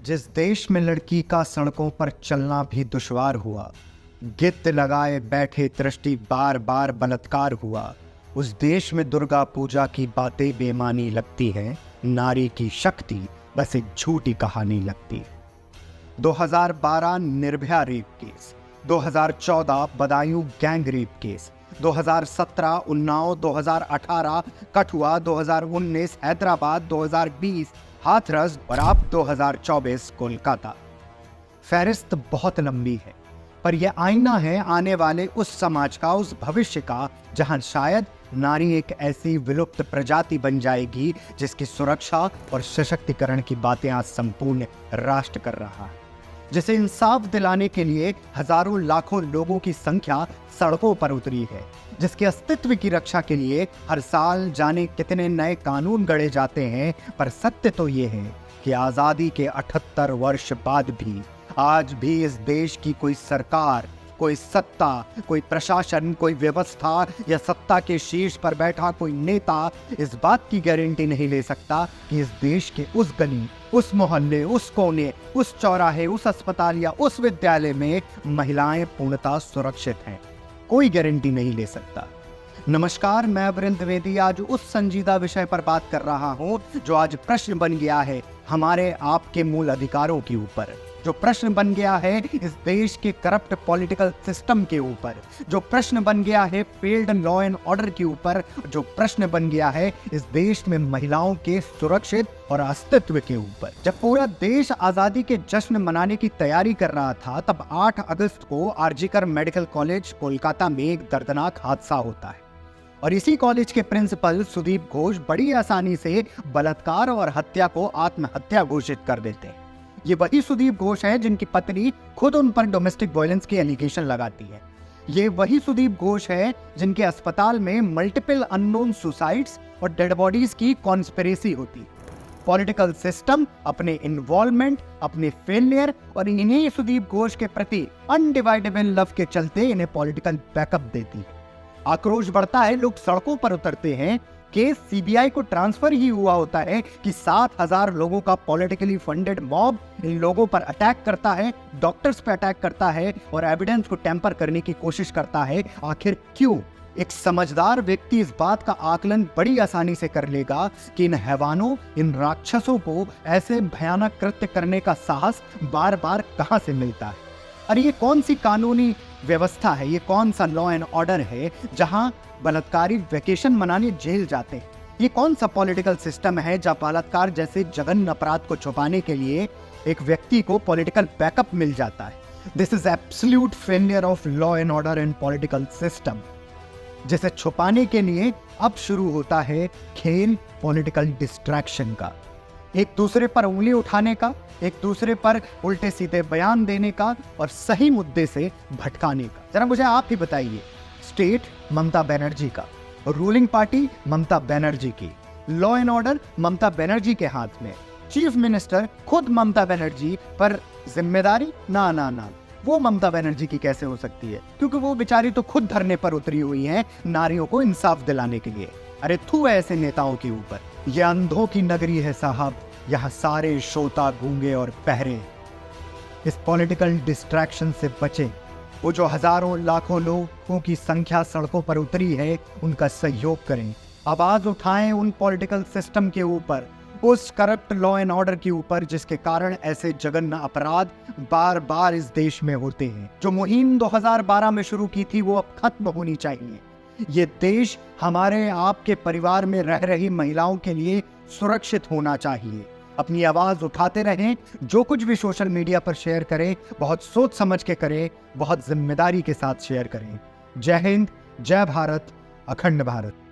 जिस देश में लड़की का सड़कों पर चलना भी दुश्वार हुआ, गित्त लगाए बैठे दृष्टि बार बार बलात्कार हुआ, उस देश में दुर्गा पूजा की बातें बेमानी लगती है, नारी की शक्ति बस एक झूठी कहानी लगती है। 2012 Nirbhaya rape case, 2014 Badaun gang rape case, 2017 Unnao, 2018 Kathua, 2019 Hyderabad, 2020 Hathras और अब 2024 कोलकाता। फहरिस्त बहुत लंबी है, पर यह आईना है आने वाले उस समाज का, उस भविष्य का, जहां शायद नारी एक ऐसी विलुप्त प्रजाति बन जाएगी जिसकी सुरक्षा और सशक्तिकरण की बातें आज संपूर्ण राष्ट्र कर रहा है, जिसे इंसाफ दिलाने के लिए हजारों लाखों लोगों की संख्या सड़कों पर उतरी है, जिसके अस्तित्व की रक्षा के लिए हर साल जाने कितने नए कानून गढ़े जाते हैं। पर सत्य तो ये है कि आजादी के 78 वर्ष बाद भी आज भी इस देश की कोई सरकार, कोई सत्ता, कोई प्रशासन, कोई व्यवस्था या सत्ता के शीर्ष पर बैठा कोई नेता इस बात की गारंटी नहीं ले सकता कि इस देश के उस गली, उस मोहल्ले, उस कोने, उस चौराहे, उस अस्पताल या उस विद्यालय में महिलाएं पूर्णतः सुरक्षित हैं। कोई गारंटी नहीं ले सकता। नमस्कार, मैं वृंद द्विवेदी आज उस संजीदा विषय पर बात कर रहा हूं जो आज प्रश्न बन गया है हमारे आपके मूल अधिकारों के ऊपर, जो प्रश्न बन गया है इस देश के करप्ट पॉलिटिकल सिस्टम के ऊपर, जो प्रश्न बन गया है फेल्ड लॉ एंड ऑर्डर के ऊपर, जो प्रश्न बन गया है इस देश में महिलाओं के सुरक्षित और अस्तित्व के ऊपर। जब पूरा देश आजादी के जश्न मनाने की तैयारी कर रहा था, तब 8 अगस्त को आरजीकर मेडिकल कॉलेज कोलकाता में एक दर्दनाक हादसा होता है और इसी कॉलेज के प्रिंसिपल सुदीप घोष बड़ी आसानी से बलात्कार और हत्या को आत्महत्या घोषित कर देते हैं। ये वही सुदीप घोष है जिनकी पत्नी खुद उन पर डोमेस्टिक वायलेंस के एलिगेशन लगाती है। ये वही सुदीप घोष है जिनके अस्पताल में मल्टीपल अननोन सुसाइड्स और डेड बॉडीज की कॉन्स्पिरेसी होती है। पॉलिटिकल सिस्टम अपने इन्वॉल्वमेंट, अपने फेलियर और इन्हीं सुदीप घोष के प्रति अनडिवाइडेबल लव के चलते इन्हें पॉलिटिकल बैकअप देती है। आक्रोश बढ़ता है, लोग सड़कों पर उतरते हैं। केस सीबीआई को ट्रांसफर ही हुआ होता है कि 7000 लोगों का पॉलिटिकली फंडेड मॉब इन लोगों पर अटैक करता है, डॉक्टर्स पे अटैक करता है और एविडेंस को टेम्पर करने की कोशिश करता है। आखिर क्यों? एक समझदार व्यक्ति इस बात का आकलन बड़ी आसानी से कर लेगा कि इन हैवानों, इन राक्षसों को ऐसे भयानक कृत्य करने का साहस बार बार कहां से मिलता है। और ये कौन सी कानूनी व्यवस्था है, ये कौन सा लॉ एंड ऑर्डर है जहां बलात्कारी वेकेशन मनाने जेल जाते हैं? ये कौन सा पॉलिटिकल सिस्टम है जहां बलात्कार जैसे जघन्य अपराध को छुपाने के लिए एक व्यक्ति को पॉलिटिकल बैकअप मिल जाता है? This is absolute failure of law and order and political system, जिसे छुपाने के लिए अब शुरू होता है खेल पॉलिटिकल डिस्ट्रैक्शन का, एक दूसरे पर उंगली उठाने का, एक दूसरे पर उल्टे सीधे बयान देने का और सही मुद्दे से भटकाने का। जरा मुझे आप ही बताइए, स्टेट ममता बनर्जी का, रूलिंग पार्टी ममता बनर्जी की, law and order Mamata Banerjee के हाथ में, चीफ मिनिस्टर खुद ममता बनर्जी, पर जिम्मेदारी ना ना ना वो ममता बनर्जी की कैसे हो सकती है? क्योंकि वो बेचारी तो खुद धरने पर उतरी हुई हैं नारियों को इंसाफ दिलाने के लिए। अरे थू ऐसे नेताओं के ऊपर। ये अंधों की नगरी है साहब, यहाँ सारे श्रोता गूंगे और बहरे। इस पॉलिटिकल डिस्ट्रैक्शन से बचें। वो जो हजारों लाखों लोगों की संख्या सड़कों पर उतरी है, उनका सहयोग करें। आवाज उठाएं उन पॉलिटिकल सिस्टम के ऊपर, उस करप्ट लॉ एंड ऑर्डर के ऊपर जिसके कारण ऐसे जघन्य अपराध बार बार इस देश में होते हैं। जो मुहिम 2012 में शुरू की थी वो अब खत्म होनी चाहिए। ये देश हमारे आपके परिवार में रह रही महिलाओं के लिए सुरक्षित होना चाहिए। अपनी आवाज उठाते रहें, जो कुछ भी सोशल मीडिया पर शेयर करें बहुत सोच समझ के करें, बहुत जिम्मेदारी के साथ शेयर करें। जय हिंद, जय भारत, अखंड भारत।